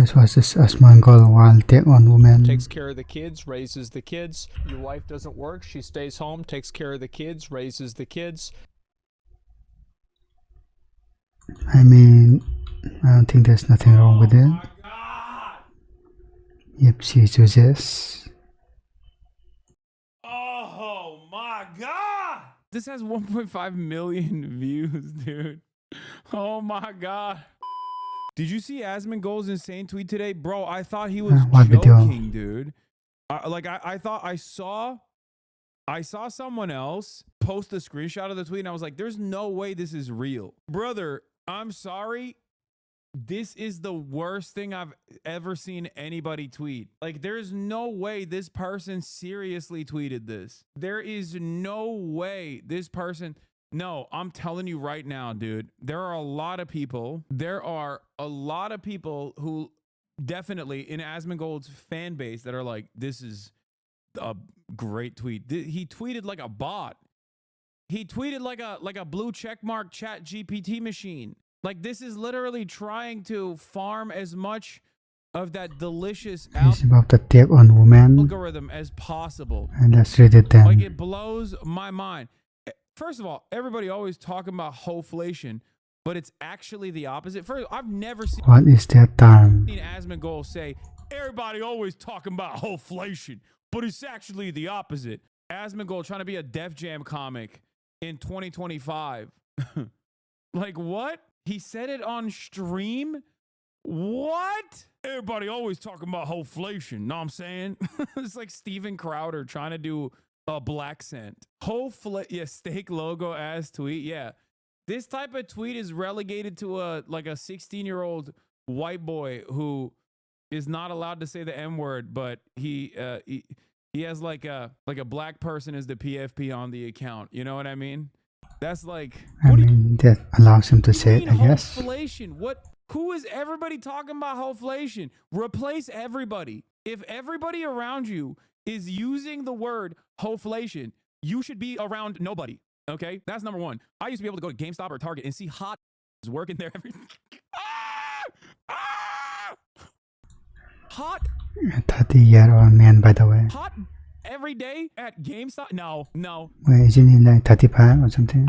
This was this Asmongold while take on women. Takes care of the kids, raises the kids. Your wife doesn't work, she stays home, takes care of the kids, raises the kids. I mean, I don't think there's nothing wrong with it. Yep, she chooses. Oh my god! This has 1.5 million views, dude. Oh my god. Did you see Asmongold's insane tweet today? Bro, I thought he was joking, dude. I thought I saw someone else post a screenshot of the tweet and I was like, there's no way this is real. Brother, I'm sorry. This is the worst thing I've ever seen anybody tweet. Like, there's no way this person seriously tweeted this. There is no way this person... No, I'm telling you right now, dude, there are a lot of people who definitely in Asmongold's fan base that are like, this is a great tweet. He tweeted like a bot. He tweeted like a blue checkmark chat GPT machine. Like, this is literally trying to farm as much of that delicious It's about the take on women algorithm as possible. And let's read it then. Like, it blows my mind. First of all, everybody always talking about hoeflation, but it's actually the opposite. First, I've never seen what is that term? Asmongold say, everybody always talking about hoeflation, but it's actually the opposite. Asmongold trying to be a Def Jam comic in 2025. Like, what? He said it on stream? What? Everybody always talking about hoeflation. Know what I'm saying? It's like Steven Crowder trying to do a black scent. Yeah, steak logo ass tweet. Yeah. This type of tweet is relegated to a 16-year-old white boy who is not allowed to say the M-word, but he has like a black person as the PFP on the account. You know what I mean? That's like, that allows him to say it, I guess. Hoeflation. Who is everybody talking about hoeflation? Replace everybody. If everybody around you is using the word hoeflation, you should be around nobody. Okay, that's number one. I used to be able to go to GameStop or Target and see hot working there every hot 30-year-old man, by the way. hot every day at GameStop. No. Wait, isn't he like 35 or something?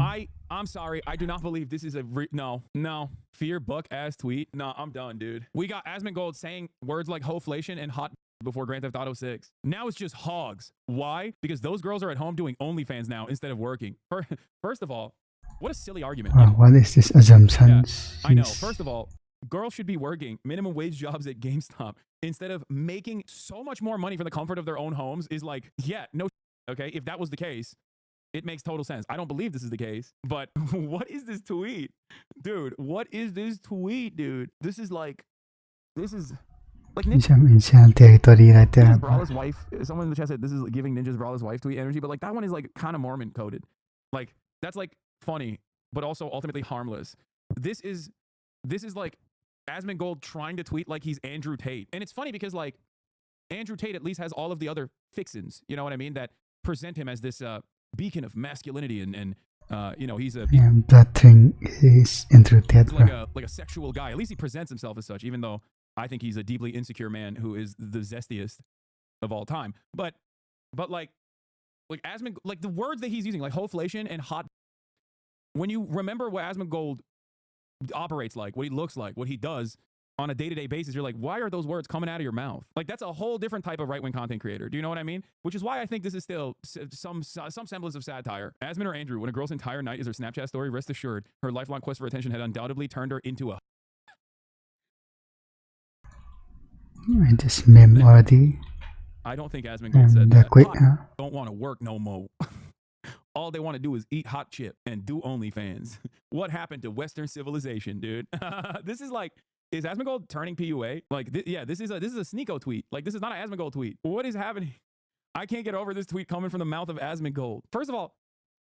I'm sorry. I do not believe this is a no. Fear buck ass tweet. No, I'm done, dude. We got Asmongold saying words like hoeflation and hot before Grand Theft Auto 6. Now it's just hogs. Why? Because those girls are at home doing OnlyFans now instead of working. First of all, what a silly argument. What is this assumptions? Yeah, I know. First of all, girls should be working minimum wage jobs at GameStop instead of making so much more money from the comfort of their own homes. Is like, yeah, no. Okay, if that was the case, it makes total sense. I don't believe this is the case, but what is this tweet? Dude, what is this tweet, dude? This is like some incel territory right there. Ninja's Brawler's wife. Someone in the chat said this is giving Ninja's Brawler's wife tweet energy, but like that one is like kind of Mormon coded. Like that's like funny, but also ultimately harmless. This is like Asmongold trying to tweet like he's Andrew Tate, and it's funny because like Andrew Tate at least has all of the other fixins. You know what I mean? That present him as this beacon of masculinity and you know, he's a that thing is Andrew Tate, like a sexual guy. At least he presents himself as such, even though I think he's a deeply insecure man who is the zestiest of all time. But like Asmongold, like the words that he's using, like hoeflation and hot. When you remember what Asmongold operates like, what he looks like, what he does on a day-to-day basis, you're like, why are those words coming out of your mouth? Like that's a whole different type of right-wing content creator. Do you know what I mean? Which is why I think this is still some semblance of satire. Asmon or Andrew, when a girl's entire night is her Snapchat story, rest assured, her lifelong quest for attention had undoubtedly turned her into a... This meme already. I don't think Asmongold said that. Quick, don't want to work no more. All they want to do is eat hot chip and do OnlyFans. What happened to Western civilization, dude? This is like, is Asmongold turning PUA? Like, yeah, this is a Sneeko tweet. Like, this is not an Asmongold tweet. What is happening? I can't get over this tweet coming from the mouth of Asmongold. First of all,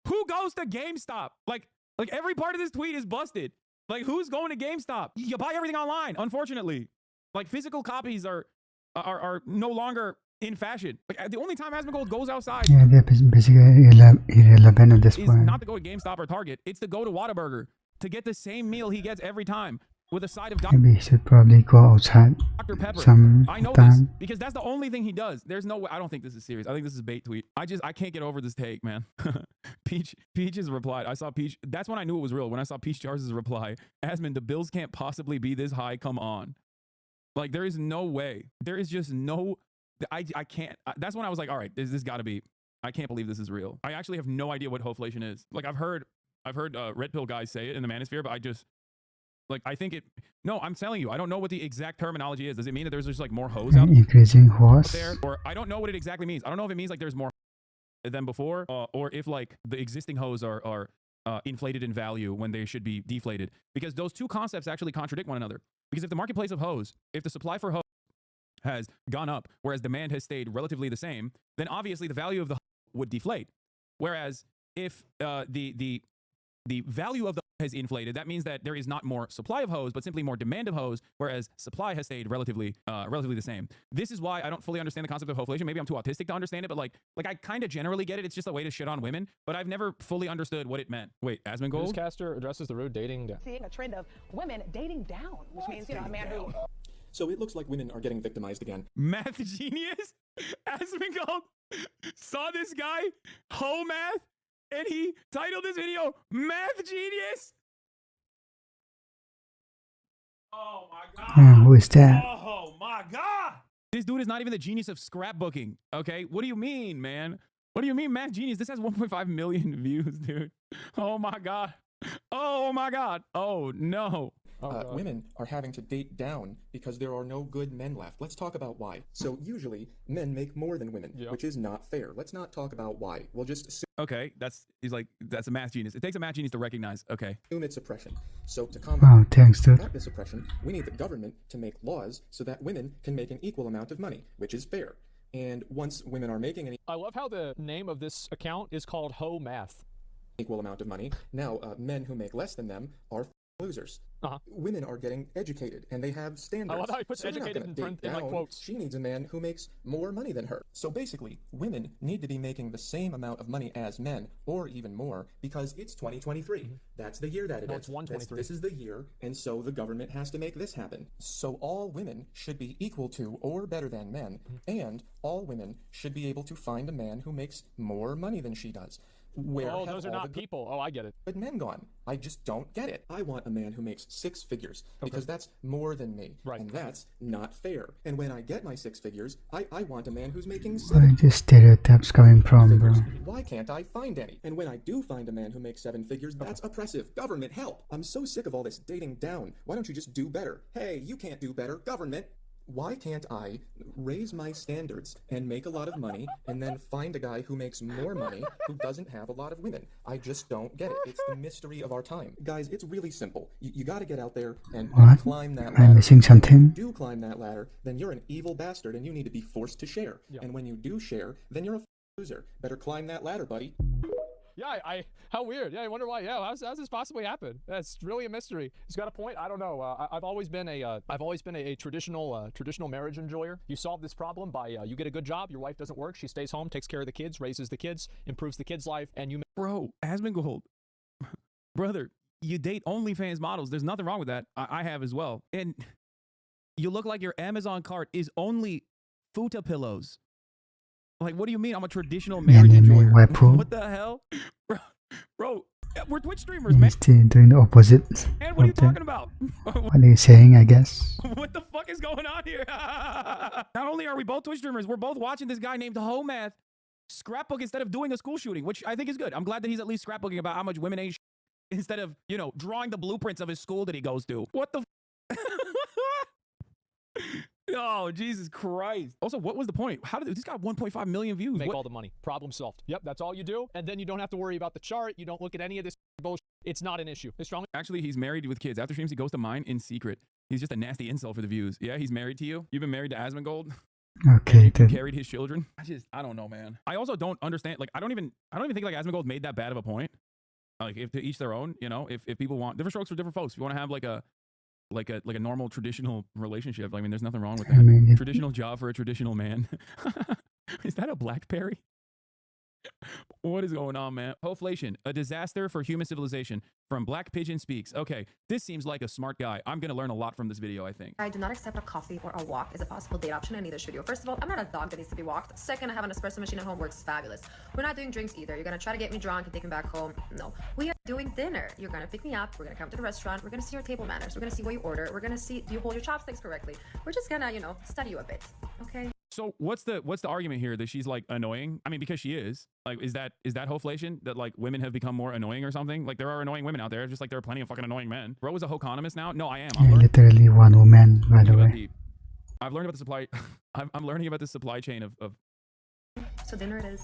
who goes to GameStop? Like every part of this tweet is busted. Like, who's going to GameStop? You buy everything online, unfortunately. Like, physical copies are no longer in fashion. Like, the only time Asmongold goes outside, yeah, they're basically irrelevant at this point. Is not to go to GameStop or Target. It's to go to Whataburger to get the same meal he gets every time. with a side of Maybe he should probably go outside Dr. Pepper. some I know this time. because that's the only thing he does. There's no way. I don't think this is serious. I think this is a bait tweet. I can't get over this take, man. Peach has replied. I saw Peach. That's when I knew it was real. When I saw Peach Charles' reply. Asmon, the bills can't possibly be this high. Come on. Like, there is no way. There is just no. I can't. That's when I was like, all right, this got to be. I can't believe this is real. I actually have no idea what hoeflation is. Like, I've heard red pill guys say it in the manosphere, but I just. Like, I think it. No, I'm telling you, I don't know what the exact terminology is. Does it mean that there's just like more hoes out Increasing horse. there? Or I don't know what it exactly means. I don't know if it means like there's more than before, or if like the existing hoes are inflated in value when they should be deflated. Because those two concepts actually contradict one another. Because if the marketplace of hoes, if the supply for hoes has gone up, whereas demand has stayed relatively the same, then obviously the value of the would deflate. Whereas if the value of the has inflated, that means that there is not more supply of hoes, but simply more demand of hoes, whereas supply has stayed relatively the same. This is why I don't fully understand the concept of hoeflation. Maybe I'm too autistic to understand it, but like I kind of generally get it. It's just a way to shit on women, but I've never fully understood what it meant. Wait, Asmongold? Newscaster addresses the rude dating down. Seeing a trend of women dating down, which means, a man who... So it looks like women are getting victimized again. Math genius? Asmongold saw this guy, Ho Math, and he titled this video, Math Genius? Oh my God. Who is that? Oh my God. This dude is not even the genius of scrapbooking, okay? What do you mean, man? What do you mean, Math Genius? This has 1.5 million views, dude. Oh my God. Oh my God. Oh no. Women are having to date down because there are no good men left. Let's talk about why. So usually men make more than women, which is not fair. Let's not talk about why. We'll just assume Okay, that's a math genius. It takes a math genius to recognize. Okay. it's oppression. So to Oh, combat thanks, dude. this oppression, we need the government to make laws so that women can make an equal amount of money, which is fair. And once women are making an I love how the name of this account is called Ho Math. equal amount of money, now men who make less than them are losers. Women are getting educated and they have standards. I love how he puts So they're not educated gonna in date print, in like down. quotes. She needs a man who makes more money than her. So basically, women need to be making the same amount of money as men, or even more, because it's 2023. That's the year that it No, is. it's 123. This is the year, and so the government has to make this happen. So all women should be equal to or better than men, and all women should be able to find a man who makes more money than she does. Where Oh, have those are all not the people. Oh, I get it. good men gone? I just don't get it. I want a man who makes 6 figures because that's more than me. Right. And that's not fair. And when I get my 6 figures, I want a man who's making Where 7 are these stereotypes coming from, bro? figures. Why can't I find any? And when I do find a man who makes 7 figures, that's oppressive. Government, help! I'm so sick of all this dating down. Why don't you just do better? Hey, you can't do better. Government! Why can't I raise my standards and make a lot of money and then find a guy who makes more money who doesn't have a lot of women? I just don't get it. It's the mystery of our time. Guys, it's really simple. You gotta get out there and What? climb that Am ladder. I missing something? If you do climb that ladder, then you're an evil bastard and you need to be forced to share. And when you do share, then you're a loser. Better climb that ladder, buddy. Yeah, how weird. Yeah, I wonder why. Yeah, how's this possibly happen? That's really a mystery. He's got a point. I don't know. I've always been a traditional marriage enjoyer. You solve this problem by you get a good job. Your wife doesn't work. She stays home, takes care of the kids, raises the kids, improves the kids' life, and you. Bro, Asmongold, brother, you date OnlyFans models. There's nothing wrong with that. I have as well. And you look like your Amazon cart is only futa pillows. Like, what do you mean? I'm a traditional marriage enjoyer. What the hell? Bro, we're Twitch streamers, man. He's still doing the opposite. And what are you of the- talking about? What are you saying, I guess? What the fuck is going on here? Not only are we both Twitch streamers, we're both watching this guy named Ho Math scrapbook instead of doing a school shooting, which I think is good. I'm glad that he's at least scrapbooking about how much women ain't instead of, drawing the blueprints of his school that he goes to. What the Oh, Jesus Christ. Also, what was the point? How did this got 1.5 million views? Make all the money. Problem solved. Yep, that's all you do. And then you don't have to worry about the chart. You don't look at any of this bullshit. It's not an issue. It's strongly. Actually, he's married with kids. After streams, he goes to mine in secret. He's just a nasty insult for the views. Yeah, he's married to you. You've been married to Asmongold. Okay, You then. carried his children. I don't know, man. I also don't understand. Like, I don't even think like Asmongold made that bad of a point. Like, if to each their own, if people want different strokes for different folks. If you want to have like a normal traditional relationship, I mean, there's nothing wrong with that. I mean, Traditional job for a traditional man. Is that a Blackberry? What is going on, man? Hoeflation, a disaster for human civilization from Black Pigeon Speaks. Okay, this seems like a smart guy. I'm going to learn a lot from this video, I think. I do not accept a coffee or a walk as a possible date option, and neither should you. First of all, I'm not a dog that needs to be walked. Second, I have an espresso machine at home, works fabulous. We're not doing drinks either. You're gonna try to get me drunk and take me back home. No. We are doing dinner. You're gonna pick me up, we're gonna come to the restaurant, we're gonna see your table manners, we're gonna see what you order, we're gonna see, do you hold your chopsticks correctly? We're just gonna, you know, study you a bit, okay? So what's the argument here that she's like annoying? I mean, because she is. Like, is that hoeflation that like women have become more annoying or something? Like there are annoying women out there, just like there are plenty of fucking annoying men. Bro is a hoeconomist now? No, I am. Literally one woman, by the way. I've learned about the supply. I'm learning about the supply chain of. So dinner it is.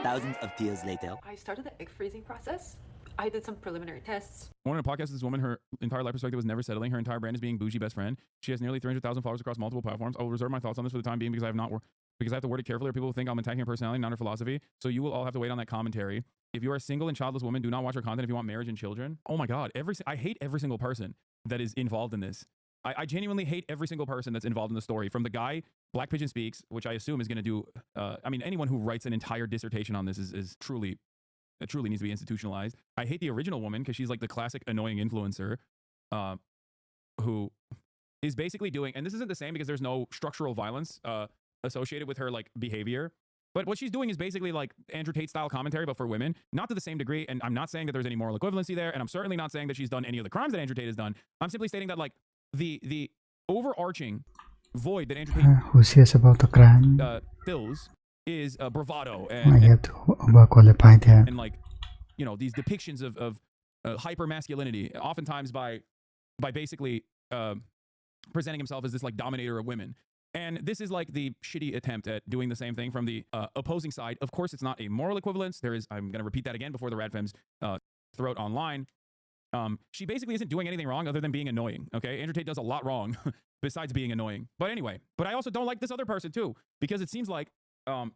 Thousands of tears later. I started the egg freezing process. I did some preliminary tests. I wanted to podcast this woman. Her entire life perspective was never settling. Her entire brand is being bougie best friend. She has nearly 300,000 followers across multiple platforms. I will reserve my thoughts on this for the time being because I have to word it carefully or people will think I'm attacking her personality, not her philosophy. So you will all have to wait on that commentary. If you are a single and childless woman, do not watch her content if you want marriage and children. Oh my God. I hate every single person that is involved in this. I genuinely hate every single person that's involved in the story. From the guy, Black Pigeon Speaks, which I assume is going to do, I mean, anyone who writes an entire dissertation on this is truly needs to be institutionalized. I hate the original woman because she's like the classic annoying influencer who is basically doing, and this isn't the same because there's no structural violence associated with her like behavior. But what she's doing is basically like Andrew Tate style commentary, but for women, not to the same degree. And I'm not saying that there's any moral equivalency there. And I'm certainly not saying that she's done any of the crimes that Andrew Tate has done. I'm simply stating that like the overarching void that Andrew Tate who says about the crime? fills is bravado I and have to qualify that. and like, you know, these depictions of hyper masculinity, oftentimes by basically presenting himself as this like dominator of women. And this is like the shitty attempt at doing the same thing from the opposing side. Of course, it's not a moral equivalence. There is, I'm going to repeat that again before the Radfems throw it online. She basically isn't doing anything wrong other than being annoying. Okay, Andrew Tate does a lot wrong besides being annoying. But anyway, but I also don't like this other person too, because it seems like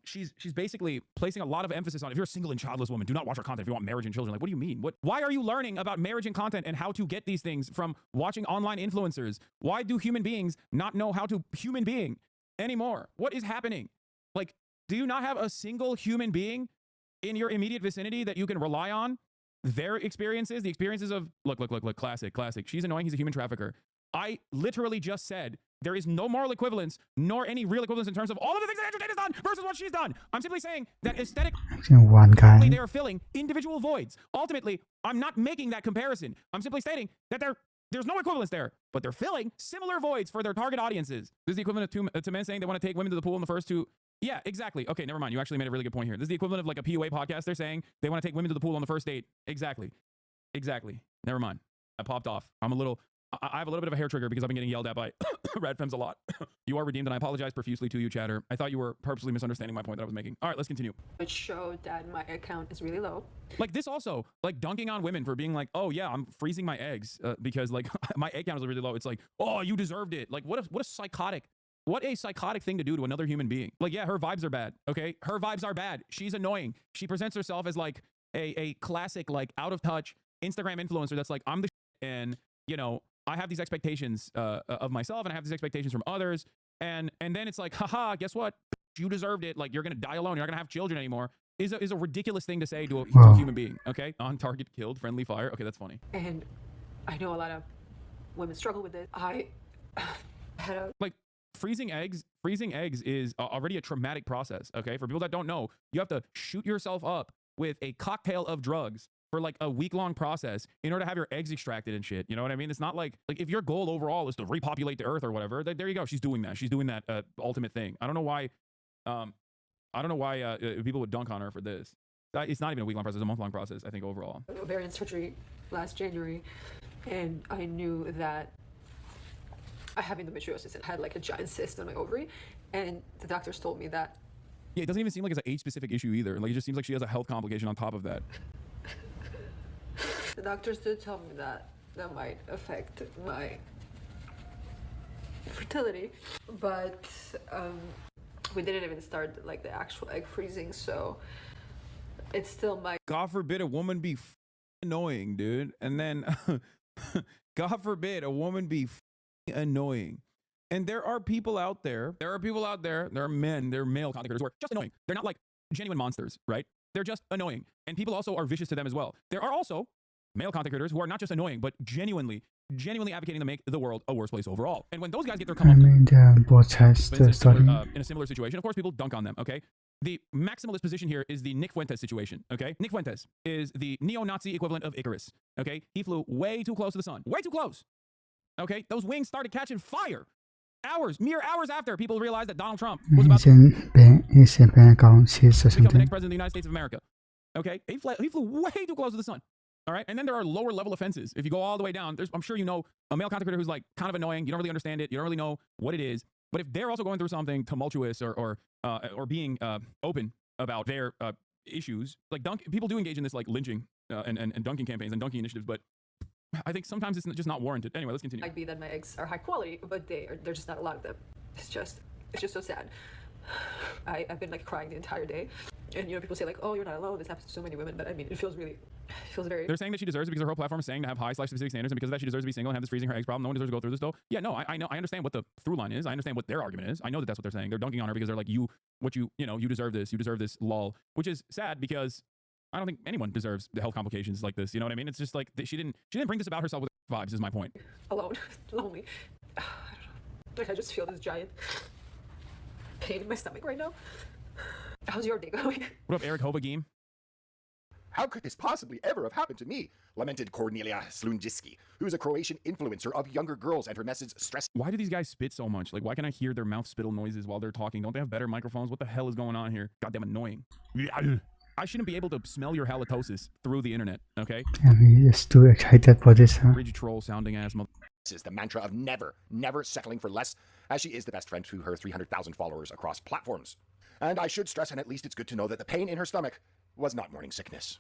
she's basically placing a lot of emphasis on, if you're a single and childless woman, do not watch her content if you want marriage and children. Like, what do you mean? Why are you learning about marriage and content and how to get these things from watching online influencers? Why do human beings not know how to human being anymore? What is happening? Like, do you not have a single human being in your immediate vicinity that you can rely on? Their experiences, the experiences of, look, classic. She's annoying. He's a human trafficker. I literally just said there is no moral equivalence nor any real equivalence in terms of all of the things that Andrew Tate has done versus what she's done. I'm simply saying that aesthetically One guy. they are filling individual voids. Ultimately, I'm not making that comparison. I'm simply stating that there's no equivalence there, but they're filling similar voids for their target audiences. This is the equivalent to men saying they want to take women to the pool in the first two. Yeah, exactly. Okay, never mind. You actually made a really good point here. This is the equivalent of like a PUA podcast. They're saying they want to take women to the pool on the first date. Exactly. Never mind. I popped off. I have a little bit of a hair trigger because I've been getting yelled at by Radfems a lot. You are redeemed, and I apologize profusely to you, chatter. I thought you were purposely misunderstanding my point that I was making. All right, let's continue. It showed that my account is really low. Like this also, like dunking on women for being like, oh yeah, I'm freezing my eggs because like my egg count is really low. It's like, oh, you deserved it. Like what a psychotic thing to do to another human being. Like, yeah, her vibes are bad. Okay, her vibes are bad. She's annoying. She presents herself as like a classic, like out of touch Instagram influencer that's like, I'm the shit, and you know, I have these expectations of myself, and I have these expectations from others, and then it's like, haha, guess what? You deserved it. Like, you're gonna die alone. You're not gonna have children anymore. Is a ridiculous thing to say to a human being. Okay, on target, killed, friendly fire. Okay, that's funny. And I know a lot of women struggle with it. I had a like. Freezing eggs is already a traumatic process. Okay, for people that don't know, you have to shoot yourself up with a cocktail of drugs for like a week-long process in order to have your eggs extracted and shit. You know what I mean? It's not like if your goal overall is to repopulate the earth or whatever, there you go. She's doing that ultimate thing. I don't know why people would dunk on her for this. It's not even a week-long process, it's a month-long process, I think, overall. ovarian surgery last January, and I knew that I have endometriosis and had like a giant cyst on my ovary, and the doctors told me that. Yeah, it doesn't even seem like it's an age-specific issue either. Like, it just seems like she has a health complication on top of that. The doctors did tell me that might affect my fertility, but we didn't even start like the actual egg freezing, so it's still my. God forbid a woman be annoying, dude, and then God forbid a woman be annoying. And there are people out there, there are men, they're male content creators who are just annoying. They're not like genuine monsters, right? They're just annoying. And people also are vicious to them as well. There are also male content creators who are not just annoying, but genuinely advocating to make the world a worse place overall. And when those guys get their I mean, they are both sides to the story. in a similar situation, of course, people dunk on them, okay? The maximalist position here is the Nick Fuentes situation, okay? Nick Fuentes is the neo-Nazi equivalent of Icarus, okay? He flew way too close to the sun. Way too close, okay? Those wings started catching fire. Mere hours after people realized that Donald Trump was about to He's in Bangkok, she's or become the something. next president of the United States of America, okay? He flew way too close to the sun. All right, and then there are lower level offenses. If you go all the way down, I'm sure you know a male content creator who's like kind of annoying. You don't really understand it. You don't really know what it is. But if they're also going through something tumultuous or being open about their issues, like people do engage in this like lynching and dunking campaigns and dunking initiatives. But I think sometimes it's just not warranted. Anyway, let's continue. Might be that my eggs are high quality, but they're just not a lot of them. It's just so sad. I've been like crying the entire day, and people say like, oh, you're not alone. This happens to so many women, but I mean, it feels very. They're saying that she deserves it because her whole platform is saying to have high specific standards, and because of that she deserves to be single and have this freezing her eggs problem. No one deserves to go through this though. Yeah, no, I know, I understand what the through line is. I understand what their argument is. I know that that's what they're saying. They're dunking on her because they're like, you deserve this. You deserve this, lol. Which is sad because I don't think anyone deserves the health complications like this. You know what I mean? It's just like she didn't bring this about herself with vibes. Is my point. Alone, lonely. I don't know. Like I just feel this giant pain in my stomach right now. How's your day going? What up, Eric Hovagim? How could this possibly ever have happened to me? Lamented Kornelia Slunjiski, who's a Croatian influencer of younger girls, and her message stressed. Why do these guys spit so much? Like, why can I hear their mouth spittle noises while they're talking? Don't they have better microphones? What the hell is going on here? Goddamn annoying. I shouldn't be able to smell your halitosis through the internet, okay? I mean, just too excited for this, huh? Ridge troll sounding ass mother. This is the mantra of never settling for less, as she is the best friend to her 300,000 followers across platforms. And I should stress, and at least it's good to know, that the pain in her stomach was not morning sickness.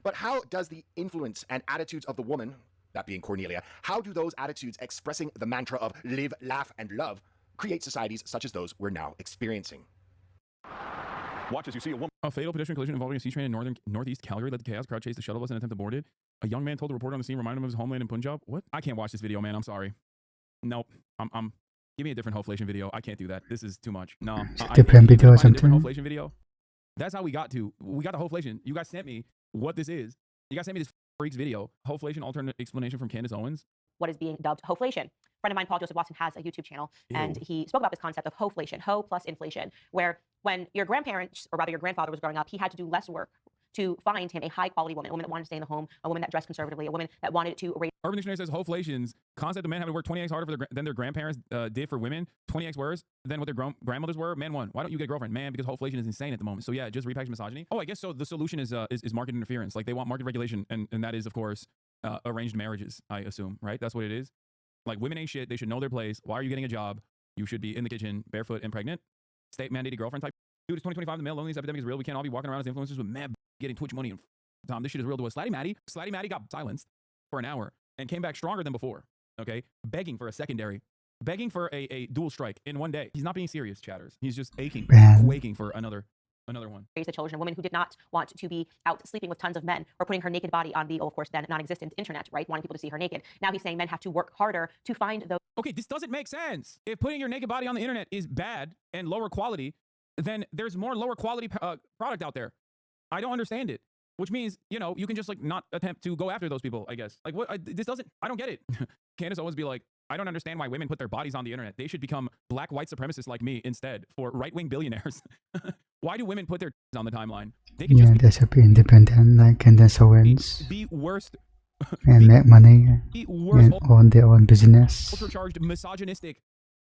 But how does the influence and attitudes of the woman, that being Cornelia, how do those attitudes expressing the mantra of live, laugh, and love create societies such as those we're now experiencing? Watch as you see a woman. A fatal pedestrian collision involving a C train in northeast Calgary led to chaos. Crowd chased the shuttle bus and attempt to board it. A young man told the reporter on the scene, reminded him of his homeland in Punjab. What? I can't watch this video, man. I'm sorry. Nope. Give me a different hoeflation video. I can't do that. This is too much. No. Different video or Different something. hoeflation video. That's how we got the hoeflation. You guys sent me what this is. You guys sent me this freaks video. Hoeflation alternate explanation from Candace Owens. What is being dubbed hoeflation. A friend of mine, Paul Joseph Watson, has a YouTube channel, and he spoke about this concept of hoeflation, ho plus inflation, where when your grandparents, or rather your grandfather was growing up, he had to do less work to find him a high-quality woman, a woman that wanted to stay in the home, a woman that dressed conservatively, a woman that wanted to raise. Urban Dictionary says hoeflation's concept of men having to work 20x harder than their grandparents did for women, 20x worse than what their grandmothers were. Man one, why don't you get a girlfriend? Man, because hoeflation is insane at the moment. So yeah, just repackage misogyny. Oh, I guess so. The solution is market interference. Like they want market regulation, and that is of course arranged marriages. I assume, right? That's what it is. Like women ain't shit. They should know their place. Why are you getting a job? You should be in the kitchen, barefoot and pregnant. State mandated girlfriend type. Dude, it's 2025. The male loneliness epidemic is real. We can't all be walking around as influencers with mad getting Twitch money and Tom. This shit is real to us. Slatty Maddie got silenced for an hour and came back stronger than before. Okay, begging for a secondary, begging for a dual strike in one day. He's not being serious, chatters. He's just quaking for another one. Raise the children, a woman who did not want to be out sleeping with tons of men or putting her naked body on the, of course, then non-existent internet, right? Wanting people to see her naked. Now he's saying men have to work harder to find those. Okay, this doesn't make sense. If putting your naked body on the internet is bad and lower quality, then there's more lower quality product out there. I don't understand it. Which means, you can just like not attempt to go after those people, I guess. Like what? I don't get it. Candace Owens be like, I don't understand why women put their bodies on the internet. They should become black white supremacists like me instead for right-wing billionaires. Why do women put their on the timeline? They can they should be independent like Candace Owens. The worst. And make money and own their own business. Ultra-charged, misogynistic,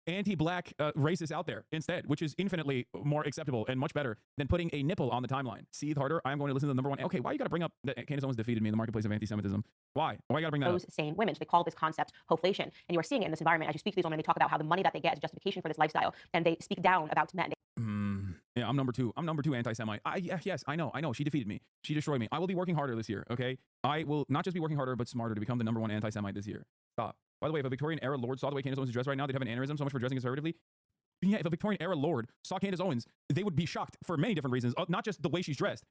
anti-black racists out there instead, which is infinitely more acceptable and much better than putting a nipple on the timeline. Seethe harder. I'm going to listen to the number one. Okay, why you got to bring up that Candace Owens defeated me in the marketplace of anti-Semitism? Why you got to bring that up? Those same women. So they call this concept hoeflation, and you are seeing it in this environment. As you speak to these women, they talk about how the money that they get is justification for this lifestyle, and they speak down about men. Yeah, I'm number two anti-Semite. Yes, I know. She defeated me. She destroyed me. I will be working harder this year, okay? I will not just be working harder, but smarter to become the number one anti-Semite this year. Stop. By the way, if a Victorian-era lord saw the way Candace Owens is dressed right now, they'd have an aneurysm. So much for dressing conservatively. Yeah, if a Victorian-era lord saw Candace Owens, they would be shocked for many different reasons, not just the way she's dressed.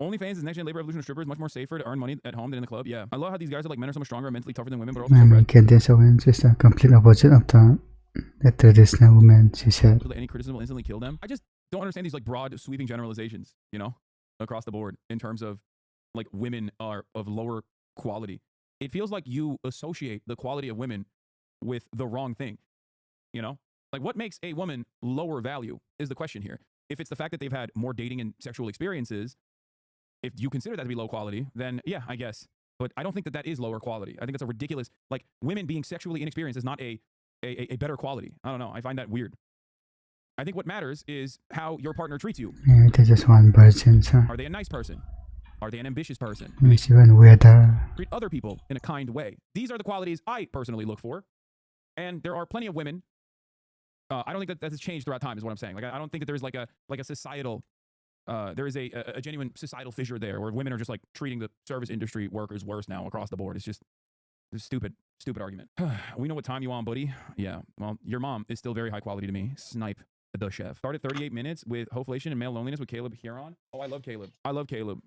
OnlyFans is next-gen labor revolution of strippers, much more safer to earn money at home than in the club. Yeah, I love how these guys are like men are so much stronger and mentally tougher than women, but also so fresh. Candace Owens is the complete opposite of the traditional woman, she said. Any criticism will instantly kill them. don't understand these like broad sweeping generalizations, you know, across the board in terms of like women are of lower quality. It feels like you associate the quality of women with the wrong thing, you know? Like what makes a woman lower value is the question here. If it's the fact that they've had more dating and sexual experiences, if you consider that to be low quality, then yeah, I guess. But I don't think that that is lower quality. I think it's a ridiculous, like women being sexually inexperienced is not a better quality. I don't know. I find that weird. I think what matters is how your partner treats you. Yeah, they're just one person, so Are they a nice person? Are they an ambitious person? it's even weirder. Treat other people in a kind way. These are the qualities I personally look for. And there are plenty of women. I don't think that has changed throughout time is what I'm saying. Like, I don't think that there's like a societal, there is a genuine societal fissure there where women are just like treating the service industry workers worse now across the board. It's just a stupid argument. We know what time you on, buddy. Yeah, well, your mom is still very high quality to me. Snipe the chef. Started 38 minutes with hoeflation and male loneliness with Caleb Huron. Oh, I love Caleb. I love Caleb.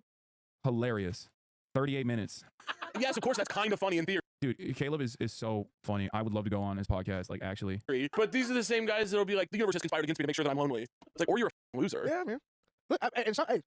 Hilarious. 38 minutes. Yes, of course, that's kind of funny in theory. Dude, Caleb is so funny. I would love to go on his podcast, like, actually. But these are the same guys that'll be like, the universe has conspired against me to make sure that I'm lonely. It's like, or you're a loser. Yeah, man. Look,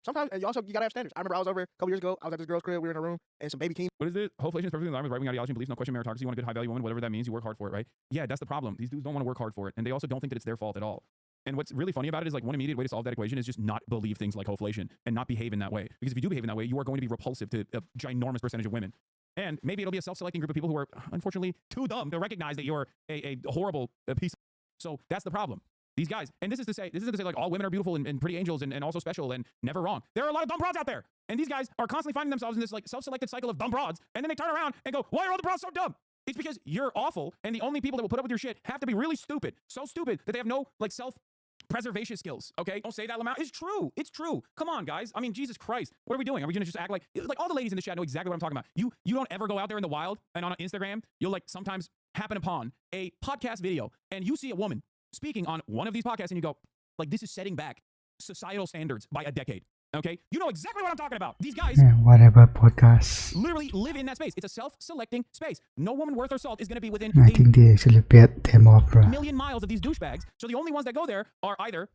sometimes you also you gotta have standards. I remember I was over a couple years ago. I was at this girl's crib. We were in a room, and some baby came. What is it? Hoeflation is perfectly in line with right-wing ideology and beliefs. No question meritocracy. You want a good high-value woman, whatever that means. You work hard for it, right? Yeah, that's the problem. These dudes don't want to work hard for it, and they also don't think that it's their fault at all. And what's really funny about it is like one immediate way to solve that equation is just not believe things like hoeflation and not behave in that way. Because if you do behave in that way, you are going to be repulsive to a ginormous percentage of women. And maybe it'll be a self-selecting group of people who are unfortunately too dumb to recognize that you're a horrible piece. So that's the problem. These guys, and this isn't to say like all women are beautiful and pretty angels and also special and never wrong. There are a lot of dumb broads out there. And these guys are constantly finding themselves in this like self-selected cycle of dumb broads. And then they turn around and go, why are all the broads so dumb? It's because you're awful. And the only people that will put up with your shit have to be really stupid. So stupid that they have no like self-preservation skills. Okay? Don't say that, Lamau. It's true. It's true. Come on, guys. I mean, Jesus Christ. What are we doing? Are we going to just act like all the ladies in the chat know exactly what I'm talking about. You don't ever go out there in the wild and on Instagram, you'll like sometimes happen upon a podcast video and you see a woman speaking on one of these podcasts and you go, like, this is setting back societal standards by a decade. Okay? You know exactly what I'm talking about. These guys, whatever podcast. literally live in that space. It's a self-selecting space. No woman worth her salt is going to be within I think they actually bet them off, bro. a million miles of these douchebags. So the only ones that go there are either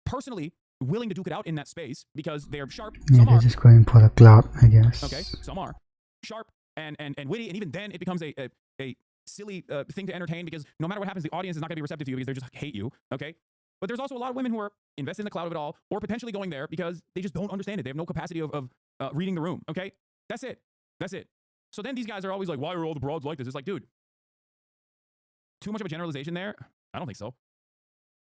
personally willing to duke it out in that space because they're sharp. Yeah, Some they're are. just going for the clout, I guess. Okay, some are sharp and witty, and even then it becomes a silly thing to entertain because no matter what happens, the audience is not going to be receptive to you because they just hate you. Okay, but there's also a lot of women who are invested in the cloud of it all, or potentially going there because they just don't understand it. They have no capacity of reading the room. Okay, that's it. That's it. So then these guys are always like, "Why are all the broads like this?" It's like, dude, too much of a generalization there. I don't think so.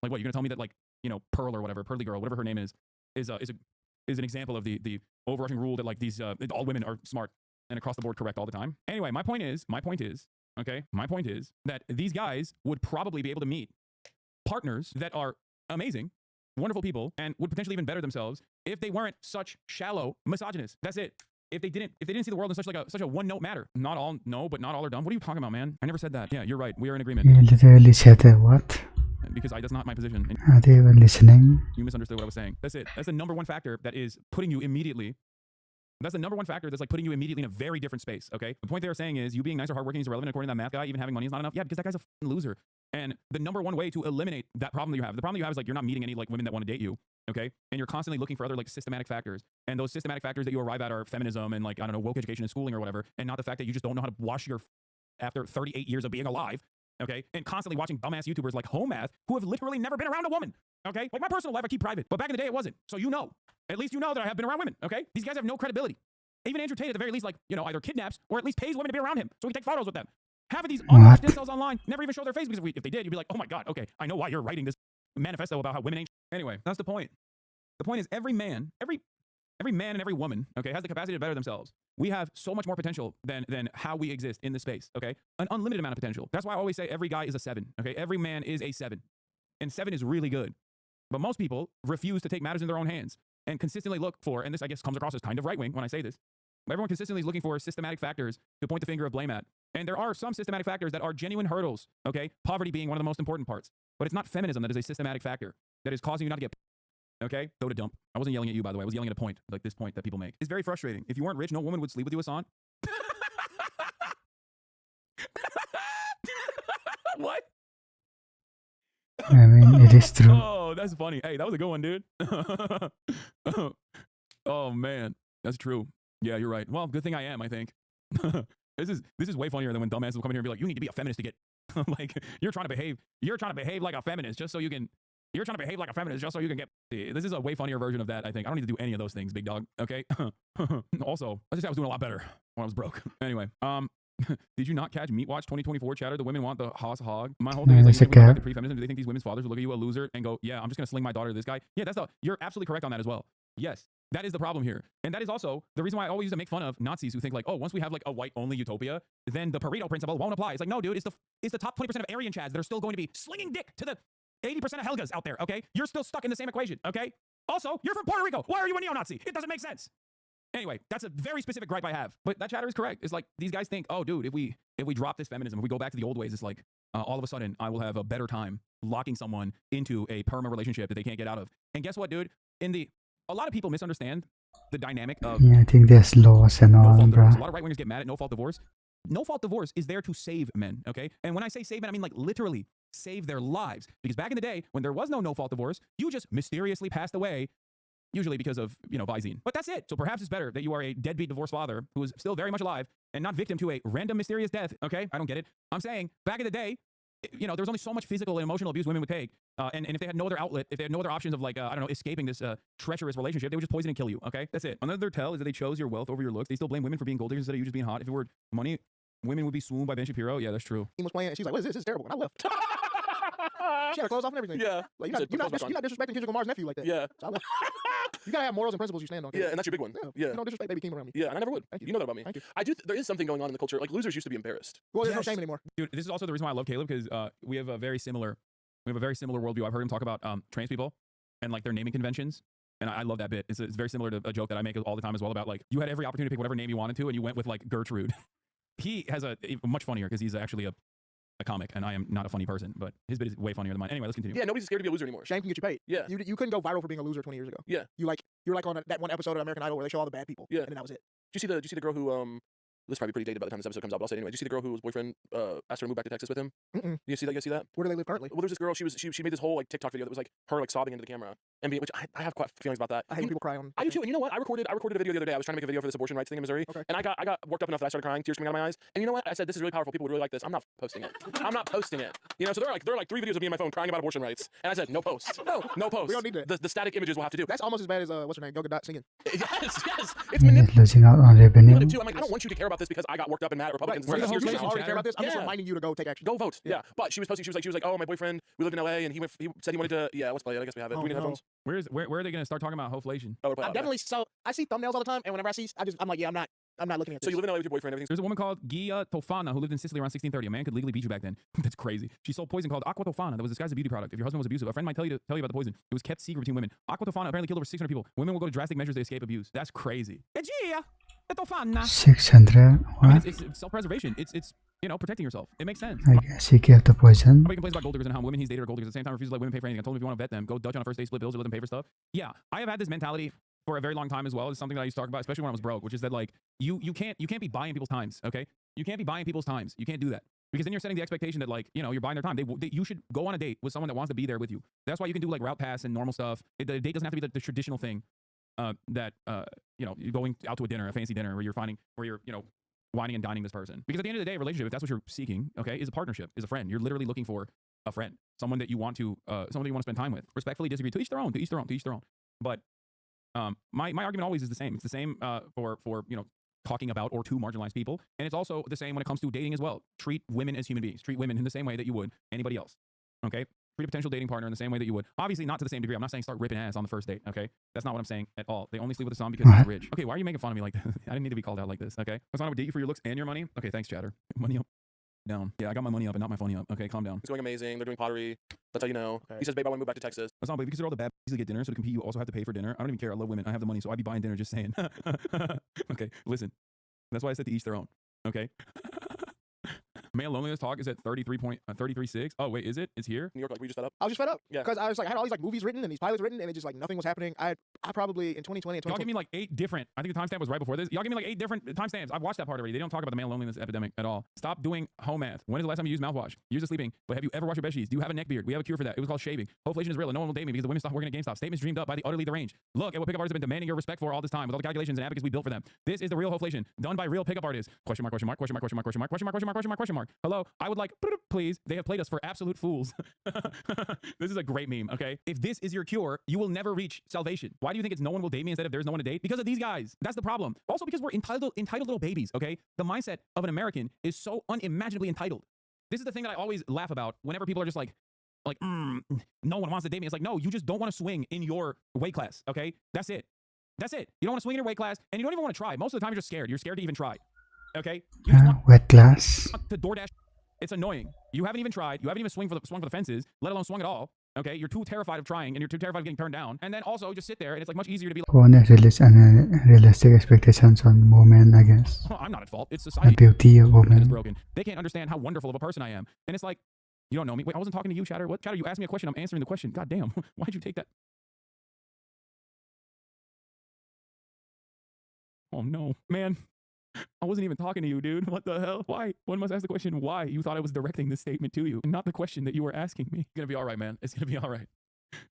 Like, what, you're gonna tell me that like, you know, Pearl or whatever, Pearly Girl, whatever her name is an example of the overarching rule that like these all women are smart and across the board correct all the time. Anyway, my point is that these guys would probably be able to meet partners that are amazing, wonderful people, and would potentially even better themselves if they weren't such shallow misogynists. That's it. If they didn't see the world in such a one-note matter. Not all, no, but not all are dumb. What are you talking about, man? I never said that. Yeah, you're right. We are in agreement. You literally said that, what? Because that's not my position. And Are they even listening? you misunderstood what I was saying. That's it. That's the number one factor that is putting you immediately. That's the number one factor that's like putting you immediately in a very different space. Okay. The point they were saying is you being nice or hardworking is irrelevant according to that math guy. Even having money is not enough. Yeah, because that guy's a f***ing loser. And the number one way to eliminate that problem that you have, the problem you have is like you're not meeting any like women that want to date you. Okay. And you're constantly looking for other like systematic factors. And those systematic factors that you arrive at are feminism and like, I don't know, woke education and schooling or whatever. And not the fact that you just don't know how to wash your after 38 years of being alive. Okay. And constantly watching dumbass YouTubers like Home Math who have literally never been around a woman. Okay. Like my personal life I keep private, but back in the day it wasn't. So you know, at least you know that I have been around women. Okay. These guys have no credibility. Even Andrew Tate at the very least, like, you know, either kidnaps or at least pays women to be around him so we can take photos with them. Half of these unwashed incels online never even show their face because if they did, you'd be like, oh my God, okay, I know why you're writing this manifesto about how women ain't. Anyway, that's the point. The point is every man and every woman, okay, has the capacity to better themselves. We have so much more potential than how we exist in this space, okay? An unlimited amount of potential. That's why I always say every guy is a 7, okay? Every man is a 7. And 7 is really good. But most people refuse to take matters in their own hands and consistently look for, and this I guess comes across as kind of right-wing when I say this, everyone consistently is looking for systematic factors to point the finger of blame at. And there are some systematic factors that are genuine hurdles, okay? Poverty being one of the most important parts. But it's not feminism that is a systematic factor that is causing you not to get, okay? Go to dump. I wasn't yelling at you, by the way. I was yelling at a point, like this point that people make. It's very frustrating. If you weren't rich, no woman would sleep with you, Hasan. What? I mean, it is true. Oh, that's funny. Hey, that was a good one, dude. Oh man, that's true. Yeah, you're right. Well, good thing I am, I think. This is way funnier than when dumbasses will come in here and be like, you need to be a feminist to get like you're trying to behave like a feminist just so you can get this is a way funnier version of that, I think. I don't need to do any of those things, big dog. Okay. Also, I just said I was doing a lot better when I was broke. Anyway, did you not catch Meat Watch 2024 chatter? The women want the Haas hog. My whole thing is like, we go back to pre-feminism. Do they think these women's fathers will look at you a loser and go, yeah, I'm just gonna sling my daughter to this guy? Yeah, you're absolutely correct on that as well. Yes, that is the problem here. And that is also the reason why I always used to make fun of Nazis who think like, oh, once we have like a white-only utopia, then the Pareto principle won't apply. It's like, no, dude, it's the top 20% of Aryan Chads that are still going to be slinging dick to the 80% of Helgas out there, okay? You're still stuck in the same equation, okay? Also, you're from Puerto Rico. Why are you a neo-Nazi? It doesn't make sense. Anyway, that's a very specific gripe I have. But that chatter is correct. It's like these guys think, oh, dude, if we drop this feminism, if we go back to the old ways, it's like all of a sudden I will have a better time locking someone into a perma relationship that they can't get out of. And guess what, dude? A lot of people misunderstand the dynamic of I think there's laws and all, no-fault divorce. bruh. A lot of right-wingers get mad at no-fault divorce. No-fault divorce is there to save men, okay? And when I say save men, I mean like literally save their lives. Because back in the day, when there was no-fault divorce, you just mysteriously passed away, usually because of, Visine. But that's it. So perhaps it's better that you are a deadbeat divorced father who is still very much alive and not victim to a random mysterious death, okay? I don't get it. I'm saying, back in the day, there was only so much physical and emotional abuse women would take. And if they had no other outlet, if they had no other options of like, escaping this treacherous relationship, they would just poison and kill you, okay? That's it. Another tell is that they chose your wealth over your looks. They still blame women for being gold diggers instead of you just being hot. If it were money, women would be swooned by Ben Shapiro. Yeah, that's true. He was playing, and she's like, what is this? This is terrible. And I left. She had her clothes off and everything. Yeah. Like, you're not disrespecting Kendrick Lamar's nephew like that. Yeah. So I left. You gotta have morals and principles you stand on. Yeah, and that's your big one. Yeah. You don't disrespect baby Keem around me. Yeah, and I never would. Thank you. You know that about me. Thank you. I do. There is something going on in the culture. Like losers used to be embarrassed. Well, there's no shame anymore. Dude, this is also the reason why I love Caleb, because we have a very similar worldview. I've heard him talk about trans people and like their naming conventions. And I love that bit. It's very similar to a joke that I make all the time as well about like, you had every opportunity to pick whatever name you wanted to, and you went with like Gertrude. He has a much funnier, because he's actually a comic, and I am not a funny person, but his bit is way funnier than mine. Anyway, let's continue. Yeah, nobody's scared to be a loser anmore. Shame can get you paid. Yeah. You couldn't go viral for being a loser 20 years ago. Yeah. You're like on that one episode of American Idol where they show all the bad people. Yeah. And then that was it. Did you see the girl who this is probably pretty dated by the time this episode comes out, but I'll say it anyway. Did you see the girl whose boyfriend asked her to move back to Texas with him? Mm-mm. You see that? Where do they live currently? Well, there's this girl. She made this whole like TikTok video that was like her like sobbing into the camera, and which I have quite feelings about that. I hate when people cry on. I do too. And you know what? I recorded a video the other day. I was trying to make a video for this abortion rights thing in Missouri, Okay. and I got worked up enough that I started crying, tears coming out of my eyes. And you know what? I said, this is really powerful. People would really like this. I'm not posting it. So there are like 3 videos of me on my phone crying about abortion rights, and I said, no post. No post. We don't need that. The static images will have to do. That's almost as bad as what's her name, Yoga Dot singing. Yes. It's It's losing out on revenue. too. I'm like, I don't want you to care about this because I got worked up and mad at Republicans. Right. And You stuff. already care about this. I'm just Yeah. reminding you to go take action. Go vote. Yeah. But she was posting. She was like, oh, my boyfriend. We lived in LA, and he said he wanted to. Yeah, let's play it. I guess we have it. Oh, Do we need no. headphones? Where are they going to start talking about hoeflation? Oh, we're playing I'm it. definitely I see thumbnails all the time, and whenever I see, I'm like, yeah, I'm not looking at this. So you live in LA with your boyfriend. Everything's There's a woman called Gia Tofana who lived in Sicily around 1630. A man could legally beat you back then. That's crazy. She sold poison called Aqua Tofana that was disguised as a beauty product. If your husband was abusive, a friend might tell you about the poison. It was kept secret between women. Aqua Tofana apparently killed over 600 people. Women will go to drastic measures to escape abuse. That's crazy. Gia Tofana. 600. I mean, What? it's self-preservation. It's protecting yourself. It makes sense. I guess he gave the poison. Nobody complains about gold diggers and how women he's dated are gold diggers. At the same time, refuses to let women pay for anything. I told him if you want to vet them, go Dutch on a first date, split bills, or let them pay for stuff. Yeah, I have had this mentality for a very long time as well. It's something that I used to talk about, especially when I was broke, which is that like you can't be buying people's times, okay? You can't be buying people's times. You can't do that. Because then you're setting the expectation that like, you're buying their time. You should go on a date with someone that wants to be there with you. That's why you can do like route pass and normal stuff. The date doesn't have to be the traditional thing that you're going out to a dinner, a fancy dinner where you're whining and dining this person. Because at the end of the day, a relationship, if that's what you're seeking, okay, is a partnership, is a friend. You're literally looking for a friend, someone that you want to spend time with. Respectfully disagree. To each their own. But my argument always is the same. It's the same for talking about or to marginalized people, and it's also the same when it comes to dating as well. Treat women as human beings. Treat women in the same way that you would anybody else. Okay. Treat a potential dating partner in the same way that you would. Obviously, not to the same degree. I'm not saying start ripping ass on the first date. Okay. That's not what I'm saying at all. They only sleep with a son because he's rich. Okay. Why are you making fun of me like that? I didn't need to be called out like this. Okay. Hassan would date you for your looks and your money. Okay. Thanks, chatter. Money up. Down. Yeah, I got my money up and not my funny up. Okay, calm down. It's going amazing. They're doing pottery. That's how you know. Okay. He says, babe, I want to move back to Texas. That's not, but if you consider all the bad to get dinner, so to compete, you also have to pay for dinner. I don't even care. I love women. I have the money, so I'd be buying dinner just saying. Okay, listen. That's why I said to each their own. Okay? Male loneliness talk is at 33.336. Oh wait, is it? It's here. New York, like, we just fed up. I was just fed up. Yeah. Because I was like, I had all these like movies written and these pilots written, and it just like nothing was happening. I probably in 2020 and Y'all give 2020. me like 8 different. I think the timestamp was right before this. Y'all give me like 8 different timestamps. I've watched that part already. They don't talk about the male loneliness epidemic at all. Stop doing home math. When is the last time you used mouthwash? Use the sleeping. But have you ever washed your bed sheets? Do you have a neck beard? We have a cure for that. It was called shaving. Hoeflation is real, and no one will date me because the women stopped working at GameStop. Statements dreamed up by the utterly deranged. Look at what pickup artists have been demanding your respect for all this time with all the calculations and advocates we built for them. This is the real hoeflation done by real pickup artists. Question mark, question mark, question mark, question mark, question mark, question mark, question mark, question mark, question mark. Hello, I would like, please. They have played us for absolute fools. This is a great meme, okay? If this is your cure, you will never reach salvation. Why do you think it's no one will date me instead of there's no one to date? Because of these guys. That's the problem. Also because we're entitled little babies, okay? The mindset of an American is so unimaginably entitled. This is the thing that I always laugh about whenever people are just like, no one wants to date me. It's like, no, you just don't want to swing in your weight class, okay? That's it. That's it. You don't want to swing in your weight class, and you don't even want to try. Most of the time, you're just scared. You're scared to even try, okay? You just want Wet glass. to DoorDash. It's annoying. You haven't even tried. You haven't even swung for the fences, let alone swung at all. Okay, you're too terrified of trying, and you're too terrified of getting turned down. And then also just sit there, and it's like much easier to be like, Unrealistic expectations on women, I guess. oh, I'm not at fault. It's The society beauty of that is women. broken. They can't understand how wonderful of a person I am. And it's like, you don't know me. Wait, I wasn't talking to you, Chatter. What, Chatter? You asked me a question. I'm answering the question. God damn. Why'd you take that? Oh no, man. I wasn't even talking to you, dude. What the hell? Why? One must ask the question why you thought I was directing this statement to you, and not the question that you were asking me. It's gonna be all right, man. It's gonna be all right.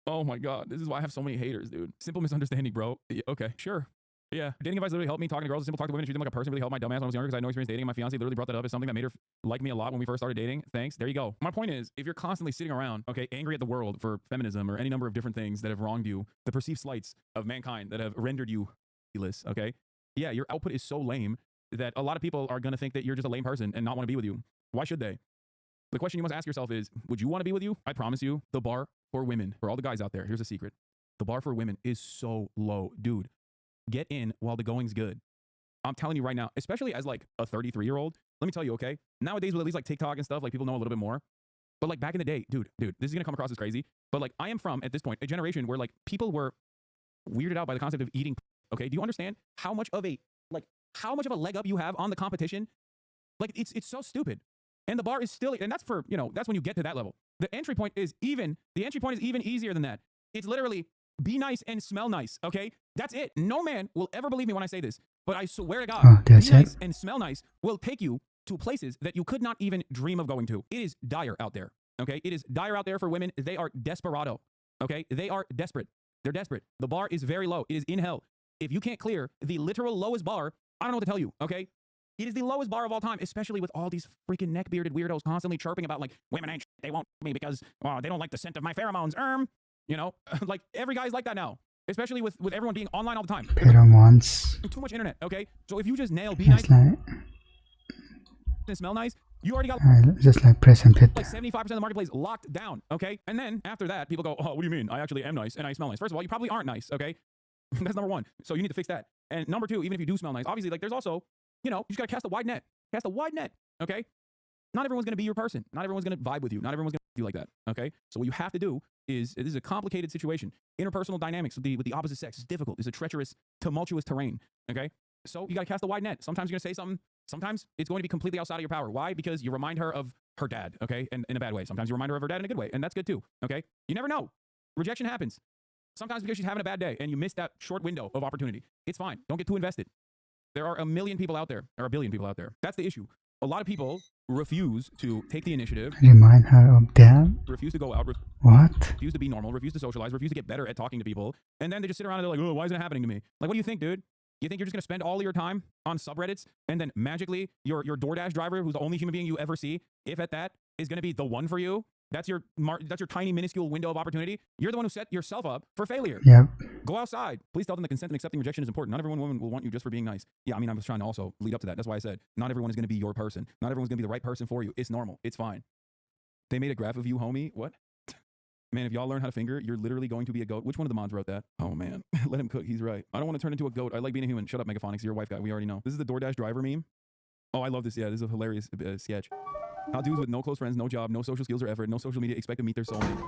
Oh my God. This is why I have so many haters, dude. Simple misunderstanding, bro. Yeah, okay, sure. Yeah. Dating advice literally helped me. Talking to girls, simple talk to women, treat them like a person really helped my dumbass when I was younger because I had no experience dating. And my fiance literally brought that up as something that made her like me a lot when we first started dating. Thanks. There you go. My point is, if you're constantly sitting around, okay, angry at the world for feminism or any number of different things that have wronged you, the perceived slights of mankind that have rendered you useless, okay? Yeah, your output is so lame that a lot of people are going to think that you're just a lame person and not want to be with you. Why should they? The question you must ask yourself is, would you want to be with you? I promise you, the bar for women, for all the guys out there, here's a secret. The bar for women is so low. Dude, get in while the going's good. I'm telling you right now, especially as like a 33-year-old, let me tell you, okay? Nowadays with at least like TikTok and stuff, like people know a little bit more. But like back in the day, dude, this is going to come across as crazy. But like I am from, at this point, a generation where like people were weirded out by the concept of eating. Okay, do you understand how much of a leg up you have on the competition? Like it's so stupid. And the bar is still, and that's for, you know, that's when you get to that level. The entry point is even easier than that. It's literally be nice and smell nice, okay? That's it. No man will ever believe me when I say this, but I swear to God, be nice and smell nice will take you to places that you could not even dream of going to. It is dire out there, okay? It is dire out there for women. They are desperado, okay? They are desperate. They're desperate. The bar is very low. It is in hell. If you can't clear the literal lowest bar, I don't know what to tell you, okay? It is the lowest bar of all time, especially with all these freaking neck-bearded weirdos constantly chirping about, like, women ain't shit, they won't me because, well, they don't like the scent of my pheromones, you know? Like, every guy's like that now, especially with everyone being online all the time. Pheromones. Too much internet, okay? So if you just nail be nice Like, and smell nice, you already got just like press and pit. like 75% of the marketplace locked down, okay? And then after that, people go, oh, what do you mean? I actually am nice and I smell nice. First of all, you probably aren't nice, okay? That's number one. So you need to fix that. And number two, even if you do smell nice, obviously, like, there's also, you know, you just gotta cast a wide net. Cast a wide net, okay? Not everyone's gonna be your person. Not everyone's gonna vibe with you. Not everyone's gonna do like that, okay? So what you have to do is, this is a complicated situation. Interpersonal dynamics with the opposite sex is difficult. It's a treacherous, tumultuous terrain, okay? So you gotta cast a wide net. Sometimes you're gonna say something. Sometimes it's going to be completely outside of your power. Why? Because you remind her of her dad, okay? And in a bad way. Sometimes you remind her of her dad in a good way, and that's good too, okay? You never know. Rejection happens. Sometimes because she's having a bad day and you missed that short window of opportunity. It's fine. Don't get too invested. There are a million people out there, or a billion people out there. That's the issue. A lot of people refuse to take the initiative. Remind her of them? Refuse to go out. What? Refuse to be normal. Refuse to socialize. Refuse to get better at talking to people. And then they just sit around and they're like, oh, why isn't it happening to me? Like, what do you think, dude? You think you're just going to spend all of your time on subreddits and then magically your DoorDash driver, who's the only human being you ever see, if at that, is going to be the one for you? That's your tiny, minuscule window of opportunity. You're the one who set yourself up for failure. Yep. Go outside. Please tell them that consent and accepting rejection is important. Not every woman will want you just for being nice. Yeah, I mean, I was trying to also lead up to that. That's why I said, not everyone is going to be your person. Not everyone's going to be the right person for you. It's normal. It's fine. They made a graph of you, homie. What? Man, if y'all learn how to finger, you're literally going to be a goat. Which one of the mods wrote that? Oh, man. Let him cook. He's right. I don't want to turn into a goat. I like being a human. Shut up, Megaphonics. You're a wife guy. We already know. This is the DoorDash driver meme. Oh, I love this. Yeah, this is a hilarious sketch. How dudes with no close friends, no job, no social skills or effort, no social media expect to meet their soulmate.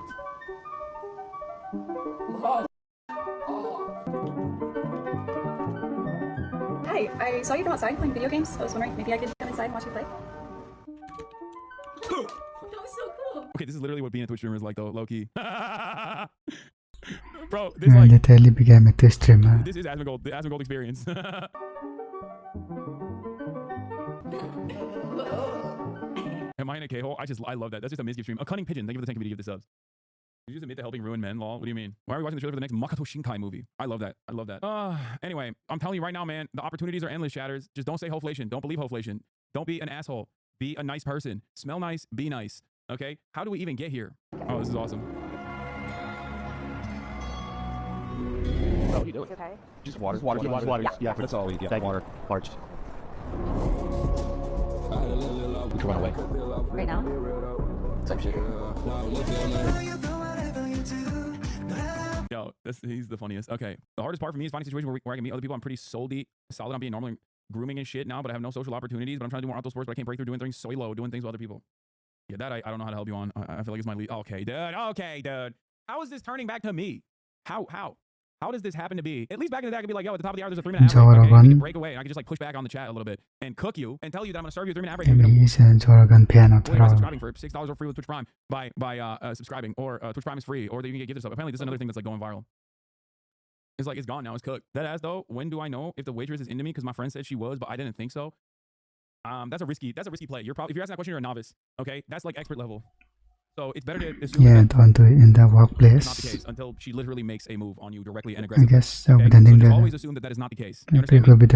Hi, I saw you from outside playing video games. I was wondering if maybe I could come inside and watch you play. was so cool. Okay, this is literally what being a Twitch streamer is like, though, low key. Bro, this I like literally became a Twitch streamer. this is Asmongold, the Asmongold experience. Am I in a K-hole? I love that. That's just a Mizuki stream. A cunning pigeon. Thank you for the 10 community of the subs. Did you just admit to helping ruin men, lol? What do you mean? Why are we watching the trailer for the next Makoto Shinkai movie? I love that. I love that. Anyway, I'm telling you right now, man, the opportunities are endless, shatters. Just don't say hoeflation. Don't believe hoeflation. Don't be an asshole. Be a nice person. Smell nice. Be nice. Okay? How do we even get here? Oh, this is awesome. What are you doing? Okay. Just water. Water. Yeah, that's all we need. Yeah, water. Large. We can run away. Right now? Same shit. Yo, he's the funniest. Okay. The hardest part for me is finding a situation where I can meet other people. I'm pretty solid on being normal and grooming and shit now, but I have no social opportunities. But I'm trying to do more outdoor sports, but I can't break through doing things solo, doing things with other people. Yeah, that I don't know how to help you on. I feel like it's my lead. Okay, dude. How is this turning back to me? How does this happen to be? At least back in the day, I could be like, yo, at the top of the hour, there's a 3-minute ad break. Okay, I can break away, and I can just like push back on the chat a little bit and cook you and tell you that I'm gonna serve you a 3-minute ad break. Maybe Jorgen piano by subscribing for $6 or free with Twitch Prime by subscribing, or Twitch Prime is free, or you can get gifted stuff. Apparently, this is another thing that's like going viral. It's like it's gone now. It's cooked. That ass though. When do I know if the waitress is into me? Because my friend said she was, but I didn't think so. That's a risky play. You're probably, if you're asking that question, you're a novice. Okay, that's like expert level. So it's better to assume don't do it in the workplace. It's not the case until she literally makes a move on you directly and I aggressively. guess Okay? So just always assume that is not the case. You understand me?